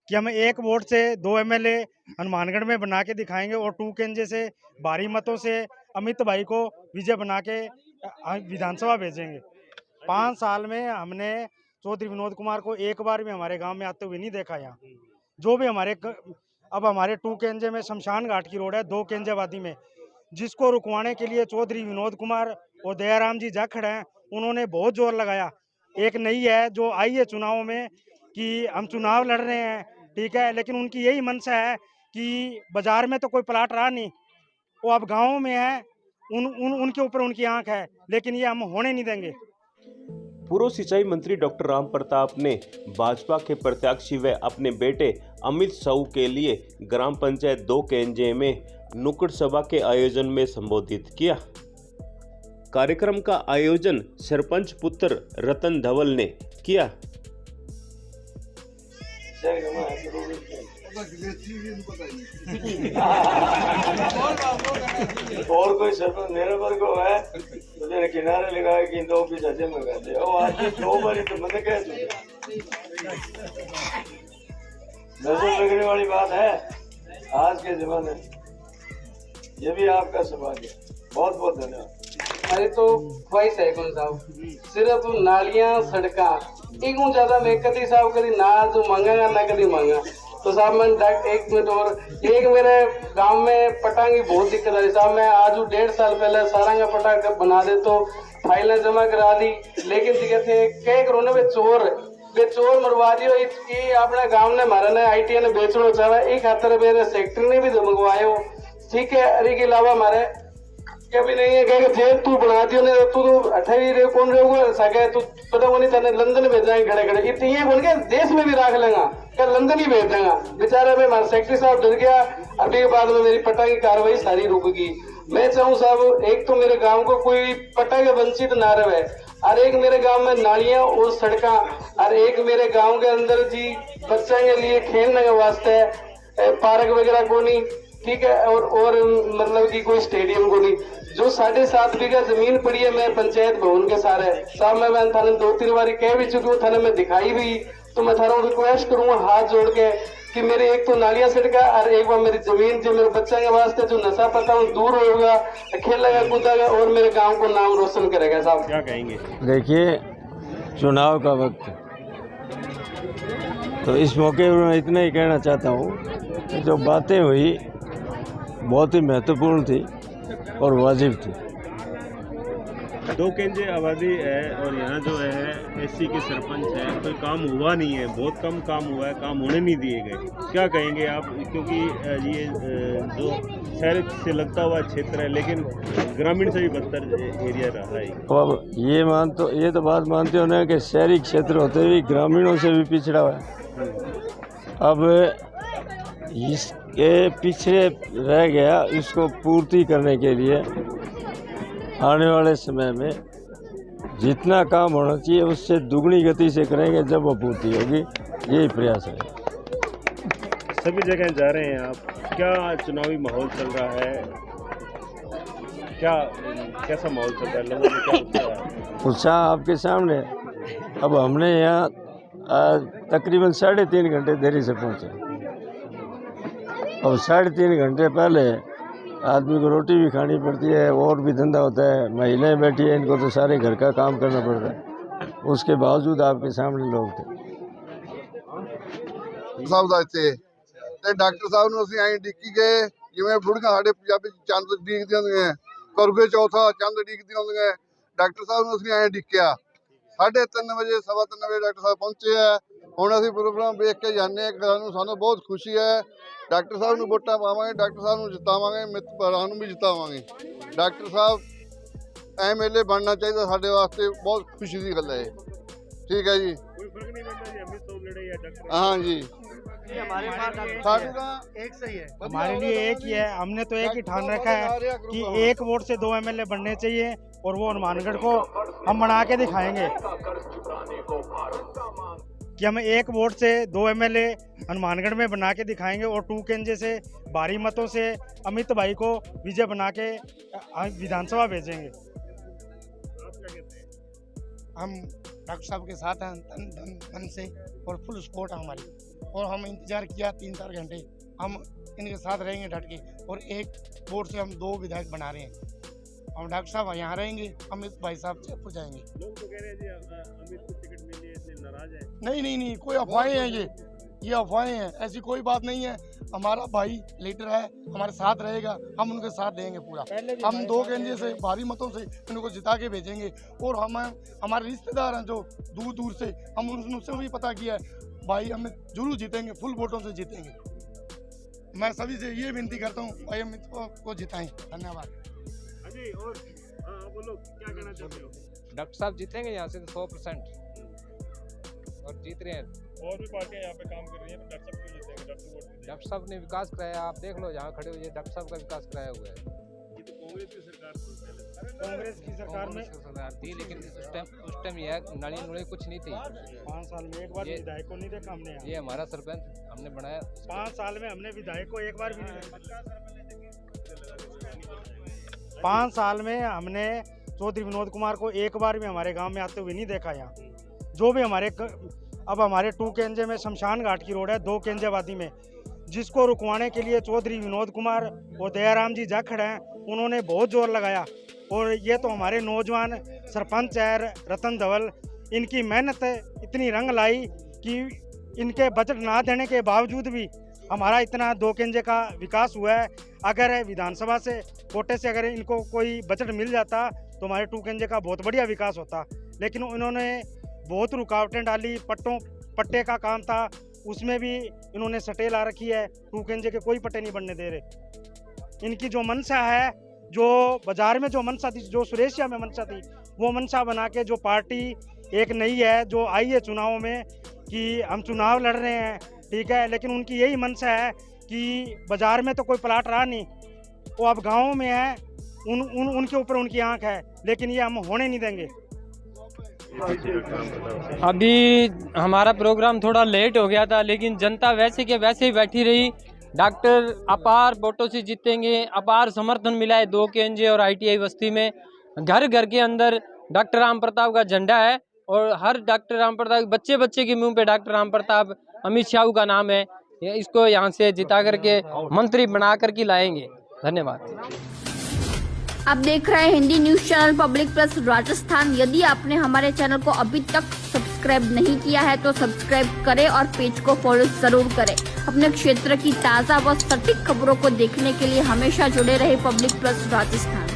कि हम एक वोट से 2 एमएलए हनुमानगढ़ में बना के दिखाएंगे और 2 केंजे से भारी मतों से अमित भाई को विजय बना के विधानसभा भेजेंगे। 5 साल में हमने चौधरी विनोद कुमार को एक बार भी हमारे गांव में आते हुए नहीं देखा। यहाँ जो भी अब हमारे 2 केंजे में शमशान घाट की रोड है, 2 केंजे आबादी में, जिसको रुकवाने के लिए चौधरी विनोद कुमार और दयाराम जी जाखड़ हैं, उन्होंने बहुत जोर लगाया। एक नई है जो आई है चुनाव में कि हम चुनाव लड़ रहे हैं, ठीक है, लेकिन उनकी यही मंशा है कि बाजार में तो कोई प्लाट रहा नहीं, वो अब गाँव में है, उनके ऊपर उनकी आंख है, लेकिन ये हम होने नहीं देंगे। पूर्व सिंचाई मंत्री डॉक्टर राम प्रताप ने भाजपा के प्रत्याशी व अपने बेटे अमित साहू के लिए ग्राम पंचायत 2 केंजे में नुक्कड़ सभा के आयोजन में संबोधित किया। कार्यक्रम का आयोजन सरपंच पुत्र रतन धवल ने किया। और कोई सरपंच मेरे पर को है तो मेरे किनारे लगाए कि 2 पीस हजे में कहते ओ आज 2 बार तो मैंने कह नजर लगने वाली बात है आज के जमाने में। ये भी आपका सौभाग्य, बहुत बहुत धन्यवाद। अरे तो ख्वाहिश है कौन साहब, सिर्फ नालियां सड़का एक ज्यादा मैं कभी साहब कभी ना जो मांगा ना कभी मांगा। तो साहब मैं एक मिनट और, एक मेरे गांव में पटांग की बहुत दिक्कत आ रही साहब। मैं आज 1.5 साल पहले सारंगा पटांग बना दे तो फाइलें जमा करा दी, लेकिन कहते कई करोने में चोर मरवा दियो। ये अपने गांव ने हमारे ने ITA ने बेचना चाहा, एक खातर मेरे सेक्रेटरी ने भी मंगवायो, ठीक है। अरे के अलावा हमारे कभी नहीं है कहे थे तू बना दियो ने तू तो 28 रे कौन रहेगा सके तू पता नहीं तने लंदन भेजाएंगे खड़े खड़े इतने बोल के देश में भी रख लेगा क्या लंदन ही भेज देगा। बेचारा में हमारा सेक्रेटरी साहब डर गया। अभी के बाद में मेरी पट्टा की कार्रवाई सारी रुक गई। मैं चाहूँ साहब एक तो मेरे गांव को कोई पट्टा के वंचित ना रहे, और एक मेरे गांव में नालियां और सड़का, और एक मेरे गांव के अंदर जी बच्चों के लिए खेलने के वास्ते पार्क वगैरह को नहीं, ठीक है, और मतलब कि कोई स्टेडियम को नहीं। जो 7.5 बीघा जमीन पड़ी है मैं पंचायत भवन के सारे साहब मैं थाने 2-3 बार कह भी चुकी हूँ, थाने में दिखाई भी। तो मैं थारा रिक्वेस्ट करूंगा हाथ जोड़ के कि मेरे एक तो नालियां सड़का और एक बार मेरी जमीन जो मेरे बच्चा के वास्ते जो नशा पता हूँ दूर होगा, खेलेगा कूदेगा और मेरे गाँव को नाम रोशन करेगा। साहब क्या कहेंगे? देखिए चुनाव का वक्त, तो इस मौके पर मैं इतना ही कहना चाहता हूँ कि जो बातें हुई बहुत ही महत्वपूर्ण थी और वाजिब थी। 2 केंजे आबादी है और यहाँ जो है SC के सरपंच है, कोई काम हुआ नहीं है, बहुत कम काम हुआ है, काम होने नहीं दिए गए। क्या कहेंगे आप? क्योंकि ये जो शहर से लगता हुआ क्षेत्र है, लेकिन ग्रामीण से भी बदतर एरिया रहा है। अब ये तो बात मानते हो ना कि शहरी क्षेत्र होते हुए ग्रामीणों से भी पिछड़ा हुआ है। अब इसके पीछे रह गया, इसको पूर्ति करने के लिए आने वाले समय में जितना काम होना चाहिए उससे दुगनी गति से करेंगे जब वो पूर्ति होगी, यही प्रयास है। सभी जगह जा रहे हैं आप, क्या चुनावी माहौल चल रहा है? कैसा माहौल चल रहा है? लोगों में क्या उत्साह है? उत्साह आपके सामने। अब हमने यहाँ तकरीबन 3.5 घंटे देरी से पहुँचे। अब 3.5 घंटे पहले आदमी को रोटी भी खानी पड़ती है और भी धंधा होता है, महिलाएं बैठी है, इनको तो सारे घर का काम करना पड़ रहा है, उसके बावजूद आपके सामने लोग थे। डॉक्टर साहब ने ਅਸੀਂ ਐਂ ਡਿੱਕੀ ਗਏ ਜਿਵੇਂ ਬੁੜੀਆਂ ਸਾਡੇ ਪੰਜਾਬੀ ਚੰਦ ਡੀਕਦੀਆਂ ਹੁੰਦੀਆਂ, ਕਰੂਗੇ ਚੌਥਾ ਚੰਦ ਡੀਕਦੀਆਂ ਹੁੰਦੀਆਂ। ਡਾਕਟਰ ਸਾਹਿਬ ਨੂੰ ਅਸੀਂ ਐਂ ਡਿੱਕਿਆ 3:30 ਵਜੇ 3:15 ਵਜੇ ਡਾਕਟਰ ਸਾਹਿਬ ਪਹੁੰਚੇ ਆ। ਹੁਣ ਅਸੀਂ ਪ੍ਰੋਗਰਾਮ ਵੇਖ ਕੇ ਜਾਂਦੇ ਹਾਂ, ਸਾਨੂੰ ਬਹੁਤ ਖੁਸ਼ੀ ਹੈ। ਡਾਕਟਰ ਸਾਹਿਬ ਨੂੰ ਵੋਟਾਂ ਪਾਵਾਂਗੇ, ਡਾਕਟਰ ਸਾਹਿਬ ਨੂੰ ਜਿਤਾਵਾਂਗੇ, ਮਿੱਤ ਭਰਾਵਾਂ ਨੂੰ ਵੀ ਜਿਤਾਵਾਂਗੇ। ਡਾਕਟਰ ਸਾਹਿਬ MLA ਬਣਨਾ ਚਾਹੀਦਾ, ਸਾਡੇ वास्ते बहुत खुशी की गल है। ठीक है जी, कोई फर्क नहीं पड़ता जी अमित साहू लड़े या डॉक्टर? हाँ जी, हमारे पास एक सही है, हमारे लिए एक ही है। हमने तो एक ही ठान रखा है कि एक वोट से 2 MLA बनने चाहिए और वो हनुमानगढ़ को हम बना के दिखाएंगे कि हम एक वोट से 2 MLA हनुमानगढ़ में बना के दिखाएंगे और 2 केंजे से भारी मतों से अमित भाई को विजय बना के विधानसभा भेजेंगे। हम डॉक्टर साहब के साथ हैं तन धन से और फुल सपोर्ट है हमारी। और हम इंतजार किया 3-4 घंटे। हम इनके साथ रहेंगे डट के, और एक वोट से हम 2 विधायक बना रहे हैं। हम डॉक्टर साहब यहाँ रहेंगे, अमित भाई साहब जयपुर जाएंगे। लोग तो कह रहे हैं जी अमित को टिकट मिली है इसलिए नाराज है। नहीं, कोई अफवाहें हैं ये अफवाहें हैं, ऐसी कोई बात नहीं है। हमारा भाई लीडर है, हमारे साथ रहेगा, हम उनके साथ देंगे पूरा। हम 2 केंद्र से भारी मतों से उनको जिता के भेजेंगे। और हम हमारे रिश्तेदार हैं जो दूर दूर से, हम उनसे भी पता किया है, भाई हमें जरूर जीतेंगे, फुल वोटों से जीतेंगे। मैं सभी से ये विनती करता हूँ, भाई अमित को जिताएं। धन्यवाद। अजय और बोलो क्या कहना चाहते हो? डॉक्टर साहब जीतेंगे यहाँ से तो 100% और जीत रहे हैं। और भी पार्टियां यहाँ पे काम कर रही हैं, तो डॉक्टर साहब क्यों जीतेंगे? डॉक्टर साहब ने विकास कराया, आप देख लो जहाँ खड़े हुए डॉक्टर साहब का विकास कराया हुआ है। ये तो कांग्रेस की सरकार थी पहले। कांग्रेस की सरकार में सरकार थी, लेकिन उस टाइम यह नाली कुछ नहीं थी। 5 साल में एक बार विधायक को नहीं देखा हमने यहाँ। ये हमारा सरपंच हमने बनाया। 5 साल में हमने विधायक को एक बार भी नहीं देखा। 5 साल में हमने चौधरी विनोद कुमार को एक बार भी हमारे गांव में आते हुए नहीं देखा। यहाँ जो भी अब हमारे 2 केंजे में शमशान घाट की रोड है, 2 केंजेवादी में, जिसको रुकवाने के लिए चौधरी विनोद कुमार और दयाराम जी जाखड़ हैं, उन्होंने बहुत जोर लगाया। और ये तो हमारे नौजवान सरपंच है रतन धवल, इनकी मेहनत इतनी रंग लाई कि इनके बजट ना देने के बावजूद भी हमारा इतना 2 केंजे का विकास हुआ है। अगर विधानसभा से कोटे से अगर इनको कोई बजट मिल जाता तो हमारे 2 केंजे का बहुत बढ़िया विकास होता, लेकिन उन्होंने बहुत रुकावटें डाली। पट्टे का काम था, उसमें भी इन्होंने सटे ला रखी है। 2 केंजे के कोई पट्टे नहीं बनने दे रहे। इनकी जो मंशा है, जो बाजार में जो मंशा थी, जो सुरेशिया में मंशा थी, वो मंशा बना के जो पार्टी एक नई है जो आई है चुनाव में कि हम चुनाव लड़ रहे हैं, ठीक है, लेकिन उनकी यही मंशा है कि बाजार में तो कोई प्लाट रहा नहीं, वो अब गाँव में है, उनके ऊपर उनकी आंख है, लेकिन ये हम होने नहीं देंगे। अभी हमारा प्रोग्राम थोड़ा लेट हो गया था, लेकिन जनता वैसे के वैसे ही बैठी रही। डॉक्टर अपार वोटों से जीतेंगे, अपार समर्थन मिला है 2 केंजे और ITI बस्ती में। घर घर के अंदर डॉक्टर राम प्रताप का झंडा है, और हर डॉक्टर राम प्रताप बच्चे के मुंह पे डॉक्टर राम प्रताप अमित शाह का नाम है। इसको यहाँ से जिता करके मंत्री बना करके लाएंगे। धन्यवाद। आप देख रहे हैं Hindi news channel public plus Rajasthan. यदि आपने हमारे चैनल को अभी तक सब्सक्राइब नहीं किया है तो सब्सक्राइब करें और पेज को फॉलो जरूर करें। अपने क्षेत्र की ताज़ा व सटीक खबरों को देखने के लिए हमेशा जुड़े रहे पब्लिक प्लस राजस्थान।